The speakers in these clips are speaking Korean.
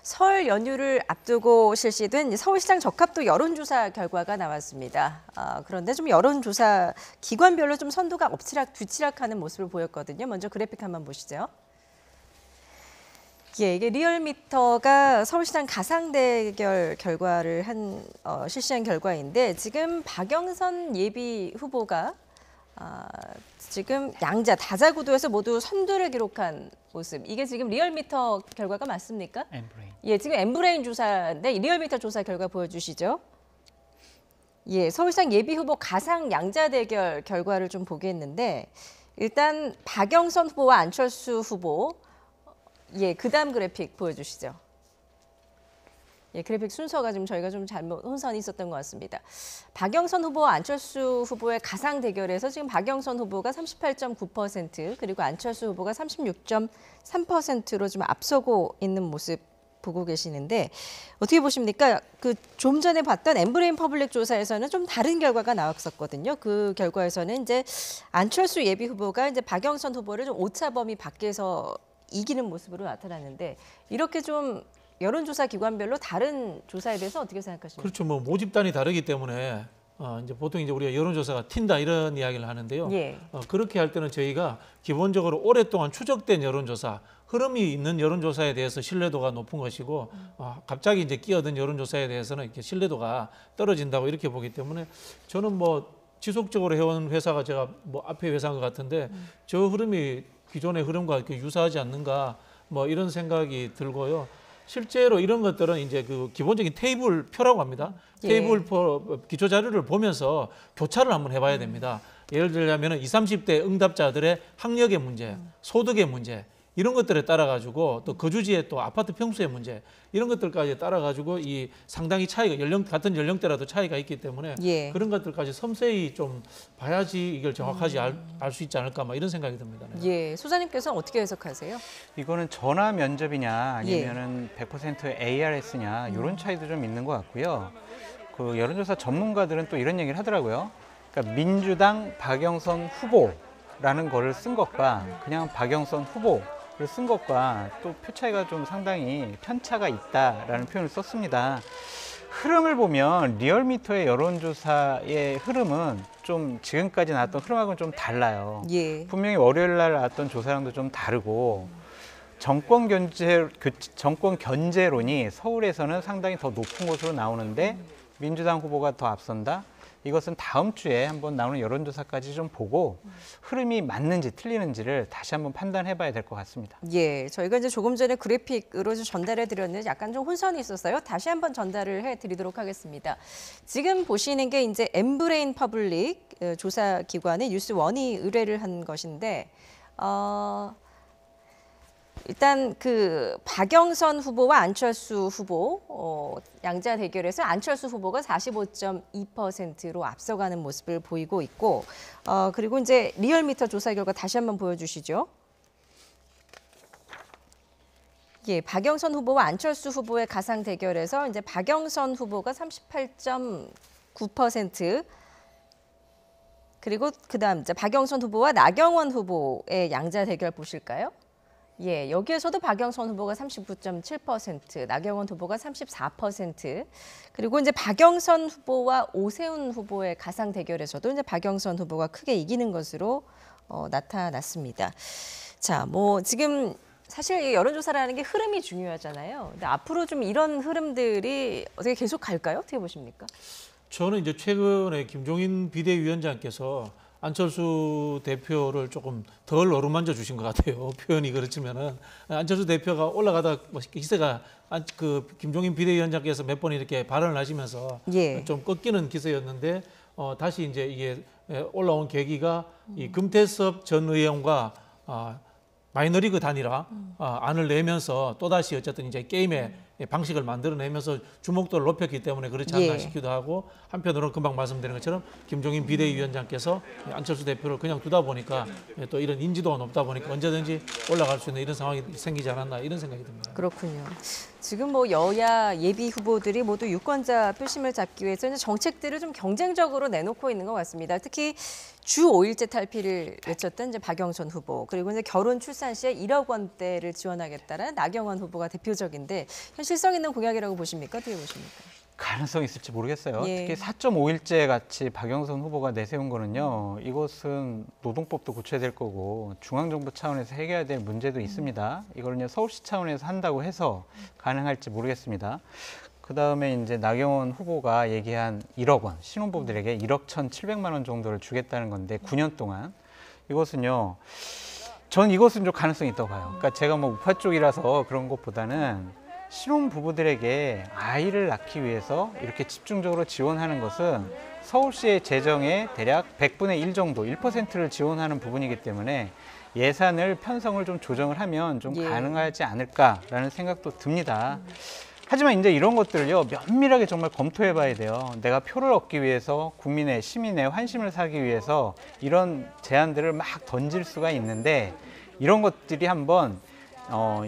설 연휴를 앞두고 실시된 서울시장 적합도 여론조사 결과가 나왔습니다. 그런데 좀 여론조사 기관별로 좀 선두가 엎치락 뒤치락하는 모습을 보였거든요. 먼저 그래픽 한번 보시죠. 예, 이게 리얼미터가 서울시장 가상대결 결과를 실시한 결과인데 지금 박영선 예비 후보가 지금 양자 다자구도에서 모두 선두를 기록한 모습. 이게 지금 리얼미터 결과가 맞습니까? 엠브레인. 예, 지금 엠브레인 조사인데 리얼미터 조사 결과 보여주시죠. 예, 서울시장 예비 후보 가상 양자 대결 결과를 좀 보겠는데 일단 박영선 후보와 안철수 후보. 예, 그다음 그래픽 보여주시죠. 예, 그래픽 순서가 좀 저희가 좀 잘못 혼선이 있었던 것 같습니다. 박영선 후보와 안철수 후보의 가상 대결에서 지금 박영선 후보가 38.9% 그리고 안철수 후보가 36.3%로 좀 앞서고 있는 모습 보고 계시는데 어떻게 보십니까? 그 좀 전에 봤던 엠브레인 퍼블릭 조사에서는 좀 다른 결과가 나왔었거든요. 그 결과에서는 이제 안철수 예비 후보가 이제 박영선 후보를 좀 오차 범위 밖에서 이기는 모습으로 나타났는데 이렇게 좀 여론조사 기관별로 다른 조사에 대해서 어떻게 생각하십니까? 그렇죠. 뭐 모집단이 다르기 때문에 이제 보통 이제 우리가 여론조사가 튄다 이런 이야기를 하는데요. 예. 그렇게 할 때는 저희가 기본적으로 오랫동안 추적된 여론조사, 흐름이 있는 여론조사에 대해서 신뢰도가 높은 것이고 갑자기 이제 끼어든 여론조사에 대해서는 이렇게 신뢰도가 떨어진다고 이렇게 보기 때문에 저는 뭐 지속적으로 해온 회사가 제가 뭐 앞에 회사인 것 같은데 저 흐름이 기존의 흐름과 이렇게 유사하지 않는가 뭐 이런 생각이 들고요. 실제로 이런 것들은 이제 그 기본적인 테이블표라고 합니다. 예. 테이블표 기초 자료를 보면서 교차를 한번 해봐야 됩니다. 예를 들자면 20, 30대 응답자들의 학력의 문제, 소득의 문제 이런 것들에 따라 가지고 또 거주지의 또 아파트 평수의 문제 이런 것들까지 따라 가지고 이 상당히 차이가 같은 연령대라도 차이가 있기 때문에 예. 그런 것들까지 섬세히 좀 봐야지 이걸 정확하게 알 수 있지 않을까 막 이런 생각이 듭니다. 네. 예, 소장님께서는 어떻게 해석하세요? 이거는 전화 면접이냐 아니면은 100% ARS냐 이런 차이도 좀 있는 것 같고요. 그 여론조사 전문가들은 또 이런 얘기를 하더라고요. 그러니까 민주당 박영선 후보라는 거를 쓴 것과 그냥 박영선 후보를 쓴 것과 또 표 차이가 좀 상당히 편차가 있다라는 표현을 썼습니다. 흐름을 보면 리얼미터의 여론조사의 흐름은 좀 지금까지 나왔던 흐름하고는 좀 달라요. 예. 분명히 월요일 날 나왔던 조사랑도 좀 다르고 정권 견제론이 서울에서는 상당히 더 높은 곳으로 나오는데 민주당 후보가 더 앞선다. 이것은 다음 주에 한번 나오는 여론조사까지 좀 보고 흐름이 맞는지 틀리는지를 다시 한번 판단해 봐야 될 것 같습니다. 예, 저희가 이제 조금 전에 그래픽으로 전달해 드렸는데 약간 좀 혼선이 있었어요. 다시 한번 전달을 해 드리도록 하겠습니다. 지금 보시는 게 이제 엠브레인 퍼블릭 조사 기관의 뉴스원이 의뢰를 한 것인데 일단 그 박영선 후보와 안철수 후보 양자 대결에서 안철수 후보가 45.2%로 앞서가는 모습을 보이고 있고 그리고 이제 리얼미터 조사 결과 다시 한번 보여주시죠. 예, 박영선 후보와 안철수 후보의 가상 대결에서 이제 박영선 후보가 38.9% 그리고 그다음 이제 박영선 후보와 나경원 후보의 양자 대결 보실까요? 예, 여기에서도 박영선 후보가 39.7%, 나경원 후보가 34%, 그리고 이제 박영선 후보와 오세훈 후보의 가상 대결에서도 이제 박영선 후보가 크게 이기는 것으로 나타났습니다. 자, 뭐 지금 사실 여론조사라는 게 흐름이 중요하잖아요. 근데 앞으로 좀 이런 흐름들이 어떻게 계속 갈까요? 어떻게 보십니까? 저는 이제 최근에 김종인 비대위원장께서 안철수 대표를 조금 덜 어루만져 주신 것 같아요. 표현이 그렇지만은 안철수 대표가 올라가다 기세가 그 김종인 비대위원장께서 몇 번 이렇게 발언을 하시면서 예. 좀 꺾이는 기세였는데 다시 이제 이게 올라온 계기가 이 금태섭 전 의원과 마이너리그 단일화 안을 내면서 또다시 어쨌든 이제 게임의 방식을 만들어내면서 주목도를 높였기 때문에 그렇지 않나 예. 싶기도 하고 한편으로는 금방 말씀드린 것처럼 김종인 비대위원장께서 안철수 대표를 그냥 두다 보니까 또 이런 인지도가 높다 보니까 언제든지 올라갈 수 있는 이런 상황이 생기지 않았나 이런 생각이 듭니다. 그렇군요. 지금 뭐 여야 예비 후보들이 모두 유권자 표심을 잡기 위해서 이제 정책들을 좀 경쟁적으로 내놓고 있는 것 같습니다. 특히 주 5일제 탈피를 외쳤던 이제 박영선 후보 그리고 이제 결혼 출산 시에 1억 원대를 지원하겠다는 나경원 후보가 대표적인데 현실 실성 있는 공약이라고 보십니까? 어떻게 보십니까? 가능성이 있을지 모르겠어요. 예. 특히 4.5일제 같이 박영선 후보가 내세운 거는요. 이것은 노동법도 고쳐야 될 거고 중앙정부 차원에서 해결해야 될 문제도 있습니다. 이거는요 서울시 차원에서 한다고 해서 가능할지 모르겠습니다. 그다음에 이제 나경원 후보가 얘기한 1억 원, 신혼부부들에게 1억 1,700만 원 정도를 주겠다는 건데 9년 동안 이것은요. 전 이것은 좀 가능성이 있다고 봐요. 그러니까 제가 뭐 우파 쪽이라서 그런 것보다는 신혼부부들에게 아이를 낳기 위해서 이렇게 집중적으로 지원하는 것은 서울시의 재정의 대략 100분의 1 정도, 1%를 지원하는 부분이기 때문에 예산을 편성을 좀 조정을 하면 좀 예. 가능하지 않을까라는 생각도 듭니다. 하지만 이제 이런 것들을요 면밀하게 정말 검토해 봐야 돼요. 내가 표를 얻기 위해서 국민의 시민의 환심을 사기 위해서 이런 제안들을 막 던질 수가 있는데 이런 것들이 한번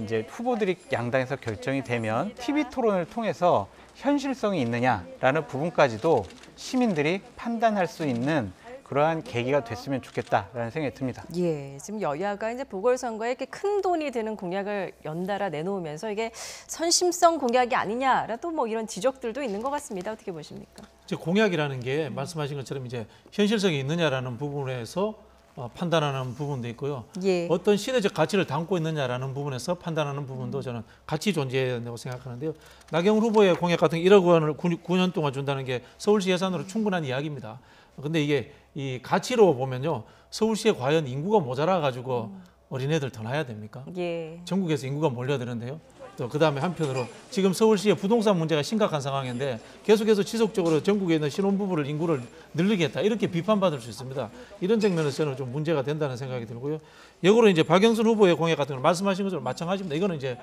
이제 후보들이 양당에서 결정이 되면 TV 토론을 통해서 현실성이 있느냐라는 부분까지도 시민들이 판단할 수 있는 그러한 계기가 됐으면 좋겠다라는 생각이 듭니다. 예, 지금 여야가 이제 보궐선거에 이렇게 큰 돈이 드는 공약을 연달아 내놓으면서 이게 선심성 공약이 아니냐라 또 뭐 이런 지적들도 있는 것 같습니다. 어떻게 보십니까? 이제 공약이라는 게 말씀하신 것처럼 이제 현실성이 있느냐라는 부분에서 판단하는 부분도 있고요. 예. 어떤 시대적 가치를 담고 있느냐라는 부분에서 판단하는 부분도 저는 같이 존재해야 된다고 생각하는데요. 나경원 후보의 공약 같은 1억 원을 9년 동안 준다는 게 서울시 예산으로 충분한 이야기입니다. 근데 이게 이 가치로 보면요. 서울시에 과연 인구가 모자라 가지고 어린애들 더 낳아야 됩니까? 예. 전국에서 인구가 몰려드는데요. 또 그다음에 한편으로 지금 서울시의 부동산 문제가 심각한 상황인데 계속해서 지속적으로 전국에 있는 신혼부부를 인구를 늘리겠다 이렇게 비판받을 수 있습니다. 이런 측면에서 저는 좀 문제가 된다는 생각이 들고요. 역으로 이제 박영선 후보의 공약 같은 걸 말씀하신 것처럼 마찬가지입니다. 이거는 이제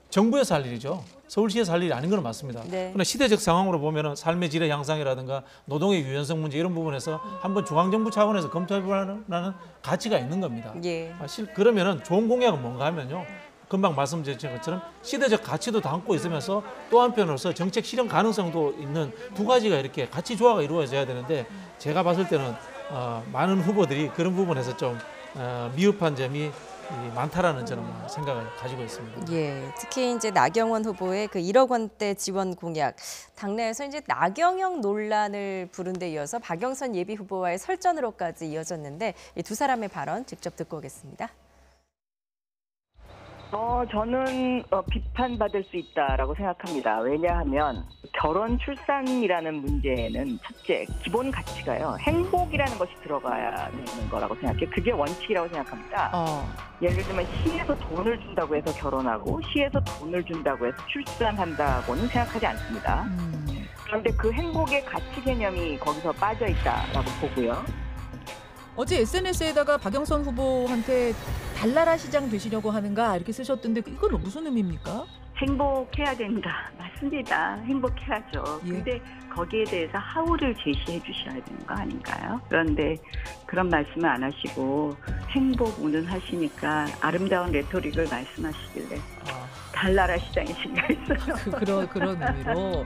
정부에서 할 일이죠. 서울시에서 할 일이 아닌 건 맞습니다. 네. 그러나 시대적 상황으로 보면은 삶의 질의 향상이라든가 노동의 유연성 문제 이런 부분에서 한번 중앙정부 차원에서 검토해보라는 가치가 있는 겁니다. 예. 그러면은 좋은 공약은 뭔가 하면요. 금방 말씀드린 것처럼 시대적 가치도 담고 있으면서 또 한편으로서 정책 실현 가능성도 있는 두 가지가 이렇게 같이 조화가 이루어져야 되는데 제가 봤을 때는 많은 후보들이 그런 부분에서 좀 미흡한 점이 많다라는 저는 생각을 가지고 있습니다. 예, 특히 이제 나경원 후보의 그 1억 원대 지원 공약, 당내에서 이제 나경영 논란을 부른 데 이어서 박영선 예비 후보와의 설전으로까지 이어졌는데 이 두 사람의 발언 직접 듣고 오겠습니다. 저는 비판받을 수 있다라고 생각합니다. 왜냐하면 결혼 출산이라는 문제는 첫째 기본 가치가요. 행복이라는 것이 들어가야 되는 거라고 생각해요. 그게 원칙이라고 생각합니다. 예를 들면 시에서 돈을 준다고 해서 결혼하고 시에서 돈을 준다고 해서 출산한다고는 생각하지 않습니다. 그런데 그 행복의 가치 개념이 거기서 빠져 있다라고 보고요. 어제 SNS에다가 박영선 후보한테 달나라 시장 되시려고 하는가 이렇게 쓰셨던데 이건 무슨 의미입니까? 행복해야 된다. 맞습니다. 행복해야죠. 예. 근데 거기에 대해서 하우를 제시해 주셔야 되는 거 아닌가요? 그런데 그런 말씀을 안 하시고 행복 운운하시니까 아름다운 레토릭을 말씀하시길래 달나라 시장이신가 했어요. 그런 의미로.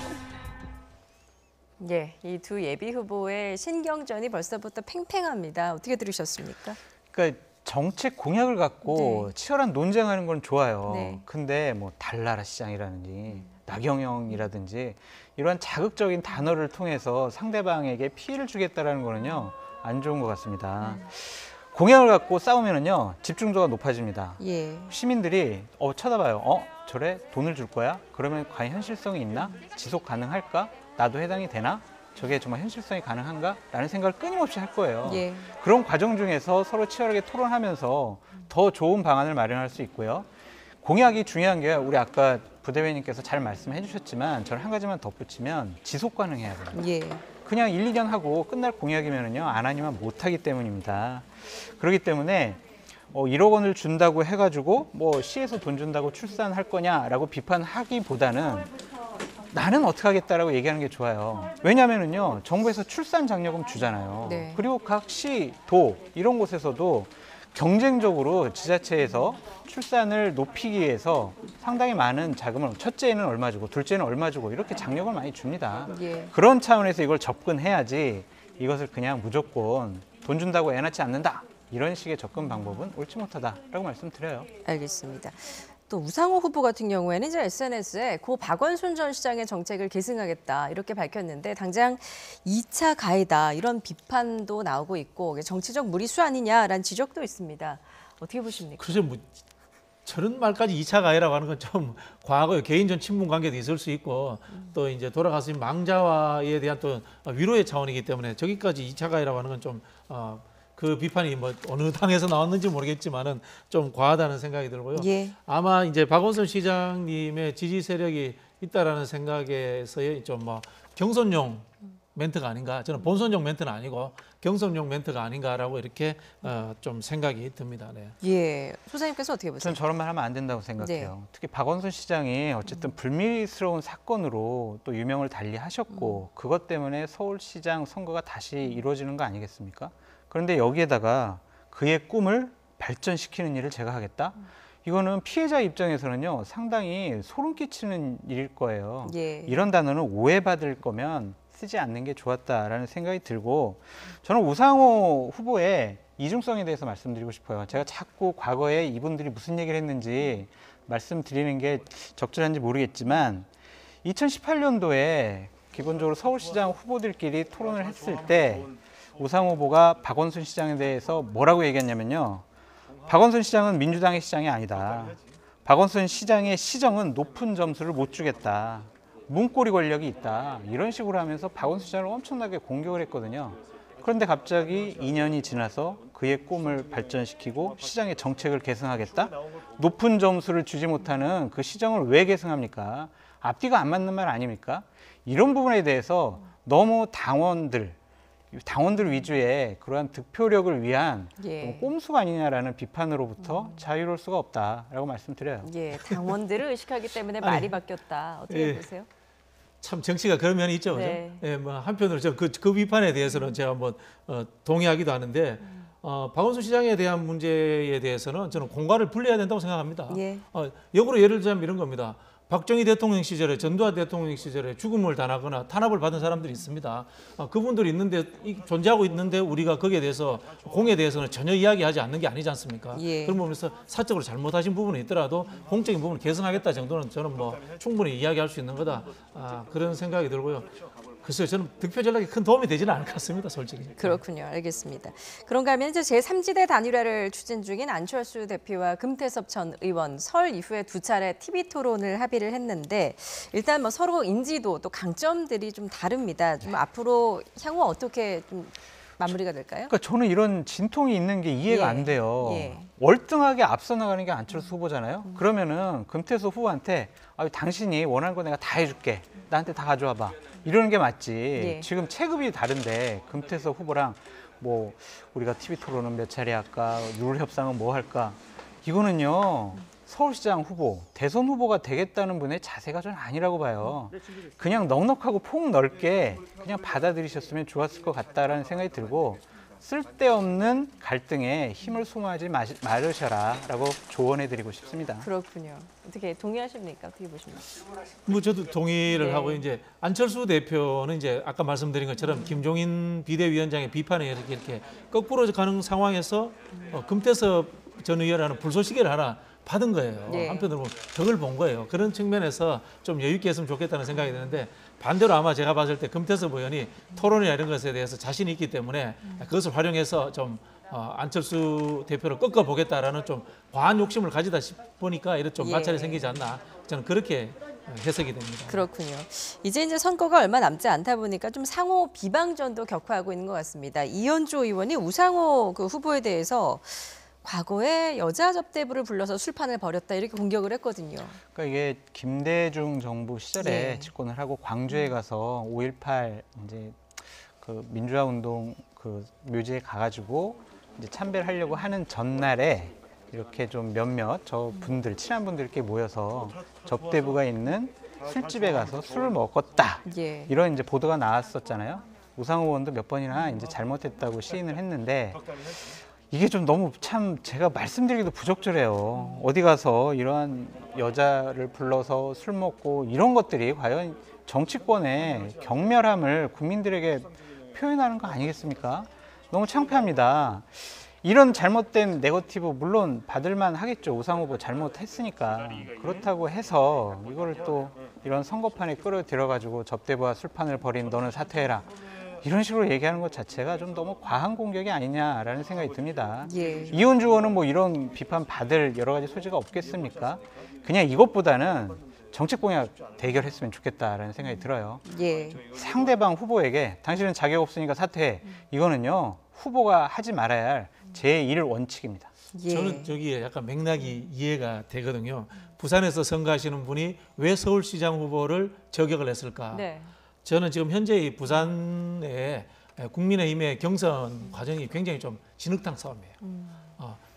예, 이 두 예비 후보의 신경전이 벌써부터 팽팽합니다. 어떻게 들으셨습니까? 그러니까 정책 공약을 갖고 네. 치열한 논쟁하는 건 좋아요. 네. 근데 뭐 달나라 시장이라든지 나경영이라든지 이러한 자극적인 단어를 통해서 상대방에게 피해를 주겠다라는 거는요 안 좋은 것 같습니다. 공약을 갖고 싸우면은요 집중도가 높아집니다. 예. 시민들이 쳐다봐요. 저래 돈을 줄 거야? 그러면 과연 현실성이 있나? 지속 가능할까? 나도 해당이 되나? 저게 정말 현실성이 가능한가? 라는 생각을 끊임없이 할 거예요. 예. 그런 과정 중에서 서로 치열하게 토론하면서 더 좋은 방안을 마련할 수 있고요. 공약이 중요한 게 우리 아까 부대변인께서 잘 말씀해 주셨지만 저는 한 가지만 덧붙이면 지속 가능해야 돼요. 예. 그냥 1, 2년 하고 끝날 공약이면은요 안 하니만 못하기 때문입니다. 그렇기 때문에 1억 원을 준다고 해가지고 뭐 시에서 돈 준다고 출산할 거냐라고 비판하기보다는 나는 어떻게 하겠다라고 얘기하는 게 좋아요. 왜냐하면은요 정부에서 출산 장려금 주잖아요. 네. 그리고 각 시, 도 이런 곳에서도 경쟁적으로 지자체에서 출산을 높이기 위해서 상당히 많은 자금을 첫째는 얼마 주고 둘째는 얼마 주고 이렇게 장려금을 많이 줍니다. 예. 그런 차원에서 이걸 접근해야지 이것을 그냥 무조건 돈 준다고 애 낳지 않는다. 이런 식의 접근 방법은 옳지 못하다라고 말씀드려요. 알겠습니다. 또 우상호 후보 같은 경우에는 이제 SNS에 고 박원순 전 시장의 정책을 계승하겠다 이렇게 밝혔는데 당장 2차 가해다 이런 비판도 나오고 있고 정치적 무리수 아니냐라는 지적도 있습니다. 어떻게 보십니까? 글쎄 뭐 저런 말까지 2차 가해라고 하는 건 좀 과거에 개인전 친분 관계도 있을 수 있고 또 이제 돌아가신 망자와에 대한 또 위로의 차원이기 때문에 저기까지 2차 가해라고 하는 건 좀 그 비판이 뭐 어느 당에서 나왔는지 모르겠지만은 좀 과하다는 생각이 들고요. 예. 아마 이제 박원순 시장님의 지지 세력이 있다라는 생각에서의 좀 뭐 경선용 멘트가 아닌가. 저는 본선용 멘트는 아니고 경선용 멘트가 아닌가라고 이렇게 좀 생각이 듭니다. 네. 예, 소장님께서 어떻게 보세요? 저는 저런 말 하면 안 된다고 생각해요. 특히 박원순 시장이 어쨌든 불미스러운 사건으로 또 유명을 달리하셨고 그것 때문에 서울시장 선거가 다시 이루어지는 거 아니겠습니까? 그런데 여기에다가 그의 꿈을 발전시키는 일을 제가 하겠다? 이거는 피해자 입장에서는요 상당히 소름 끼치는 일일 거예요. 예. 이런 단어는 오해받을 거면 쓰지 않는 게 좋았다라는 생각이 들고 저는 우상호 후보의 이중성에 대해서 말씀드리고 싶어요. 제가 자꾸 과거에 이분들이 무슨 얘기를 했는지 말씀드리는 게 적절한지 모르겠지만 2018년도에 기본적으로 서울시장 후보들끼리 토론을 했을 때 우상호 후보가 박원순 시장에 대해서 뭐라고 얘기했냐면요. 박원순 시장은 민주당의 시장이 아니다. 박원순 시장의 시정은 높은 점수를 못 주겠다. 문고리 권력이 있다. 이런 식으로 하면서 박원순 시장을 엄청나게 공격을 했거든요. 그런데 갑자기 2년이 지나서 그의 꿈을 발전시키고 시장의 정책을 계승하겠다? 높은 점수를 주지 못하는 그 시정을 왜 계승합니까? 앞뒤가 안 맞는 말 아닙니까? 이런 부분에 대해서 너무 당원들 위주의 그러한 득표력을 위한 예. 꼼수가 아니냐라는 비판으로부터 자유로울 수가 없다라고 말씀드려요. 예, 당원들을 의식하기 때문에 말이 바뀌었다. 어떻게 예. 보세요? 참 정치가 그런 면이 있죠. 네. 그죠? 예, 뭐 한편으로 그 비판에 대해서는 제가 한번 동의하기도 하는데 박원순 시장에 대한 문제에 대해서는 저는 공간을 분리해야 된다고 생각합니다. 예. 역으로 예를 들자면 이런 겁니다. 박정희 대통령 시절에 전두환 대통령 시절에 죽음을 당하거나 탄압을 받은 사람들이 있습니다. 그분들이 있는데 존재하고 있는데 우리가 거기에 대해서 공에 대해서는 전혀 이야기하지 않는 게 아니지 않습니까? 예. 그런 부분에서 사적으로 잘못하신 부분이 있더라도 공적인 부분을 개선하겠다 정도는 저는 뭐 충분히 이야기할 수 있는 거다. 그런 생각이 들고요. 글쎄요, 저는 득표 전략에 큰 도움이 되지는 않을 것 같습니다, 솔직히. 그렇군요. 알겠습니다. 그런가 하면 이제 제3지대 단일화를 추진 중인 안철수 대표와 금태섭 전 의원 설 이후에 두 차례 TV 토론을 합의를 했는데 일단 뭐 서로 인지도 또 강점들이 좀 다릅니다. 좀 앞으로 향후 어떻게 좀 마무리가 될까요? 그러니까 저는 이런 진통이 있는 게 이해가 예. 안 돼요. 예. 월등하게 앞서 나가는 게 안철수 후보잖아요. 그러면은 금태섭 후보한테 당신이 원하는 거 내가 다 해줄게. 나한테 다 가져와 봐. 이러는 게 맞지. 예. 지금 체급이 다른데 금태섭 후보랑 뭐 우리가 TV 토론은 몇 차례 할까, 룰 협상은 뭐 할까. 이거는요. 서울시장 후보, 대선 후보가 되겠다는 분의 자세가 저는 아니라고 봐요. 그냥 넉넉하고 폭넓게 그냥 받아들이셨으면 좋았을 것 같다라는 생각이 들고 쓸데없는 갈등에 힘을 소모하지 말으셔라라고 조언해드리고 싶습니다. 그렇군요. 어떻게 동의하십니까? 어떻게 보십니까? 뭐 저도 동의를 네. 하고 이제 안철수 대표는 이제 아까 말씀드린 것처럼 김종인 비대위원장의 비판에 이렇게 거꾸로 가는 상황에서 금태섭 전 의원이라는 불쏘시개를 하나 받은 거예요. 네. 한편으로 덕을 본 거예요. 그런 측면에서 좀 여유 있게 했으면 좋겠다는 생각이 드는데 반대로 아마 제가 봤을 때 금태섭 의원이 토론이나 이런 것에 대해서 자신이 있기 때문에 그것을 활용해서 좀 안철수 대표를 꺾어보겠다라는 좀 과한 욕심을 가지다 보니까 이런 좀 예. 마찰이 생기지 않나 저는 그렇게 해석이 됩니다. 그렇군요. 이제 선거가 얼마 남지 않다 보니까 좀 상호 비방전도 격화하고 있는 것 같습니다. 이현주 의원이 우상호 그 후보에 대해서 과거에 여자 접대부를 불러서 술판을 벌였다 이렇게 공격을 했거든요. 그러니까 이게 김대중 정부 시절에 네. 집권을 하고 광주에 가서 5.18 이제 그 민주화 운동 그 묘지에 가가지고 이제 참배를 하려고 하는 전날에 이렇게 좀 몇몇 저 분들 친한 분들 이렇게 모여서 접대부가 있는 술집에 가서 술을 먹었다 예. 이런 이제 보도가 나왔었잖아요. 우상호 의원도 몇 번이나 이제 잘못했다고 시인을 했는데. 이게 좀 너무 참 제가 말씀드리기도 부적절해요. 어디 가서 이러한 여자를 불러서 술 먹고 이런 것들이 과연 정치권의 경멸함을 국민들에게 표현하는 거 아니겠습니까? 너무 창피합니다. 이런 잘못된 네거티브 물론 받을만 하겠죠. 우상 후보 잘못했으니까. 그렇다고 해서 이거를 또 이런 선거판에 끌어들여가지고 접대부와 술판을 벌인 너는 사퇴해라. 이런 식으로 얘기하는 것 자체가 좀 너무 과한 공격이 아니냐라는 생각이 듭니다. 예. 이혼주 의원은 뭐 이런 비판 받을 여러 가지 소지가 없겠습니까? 그냥 이것보다는 정책 공약 대결했으면 좋겠다라는 생각이 들어요. 예. 상대방 후보에게 당신은 자격 없으니까 사퇴해. 이거는요 후보가 하지 말아야 할 제1원칙입니다. 예. 저는 저기에 약간 맥락이 이해가 되거든요. 부산에서 선거하시는 분이 왜 서울시장 후보를 저격을 했을까? 네. 저는 지금 현재 이 부산의 국민의힘의 경선 과정이 굉장히 좀 진흙탕 싸움이에요.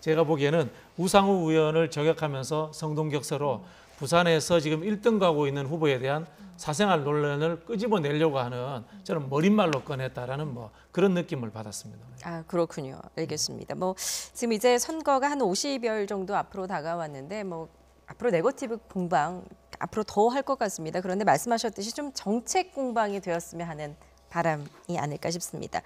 제가 보기에는 우상호 의원을 저격하면서 성동격서로 부산에서 지금 1등 가고 있는 후보에 대한 사생활 논란을 끄집어내려고 하는 저는 머릿말로 꺼냈다라는 뭐 그런 느낌을 받았습니다. 아, 그렇군요. 알겠습니다. 뭐 지금 이제 선거가 한 50여일 정도 앞으로 다가왔는데 뭐 앞으로 네거티브 공방 앞으로 더 할 것 같습니다. 그런데 말씀하셨듯이 좀 정책 공방이 되었으면 하는 바람이 아닐까 싶습니다.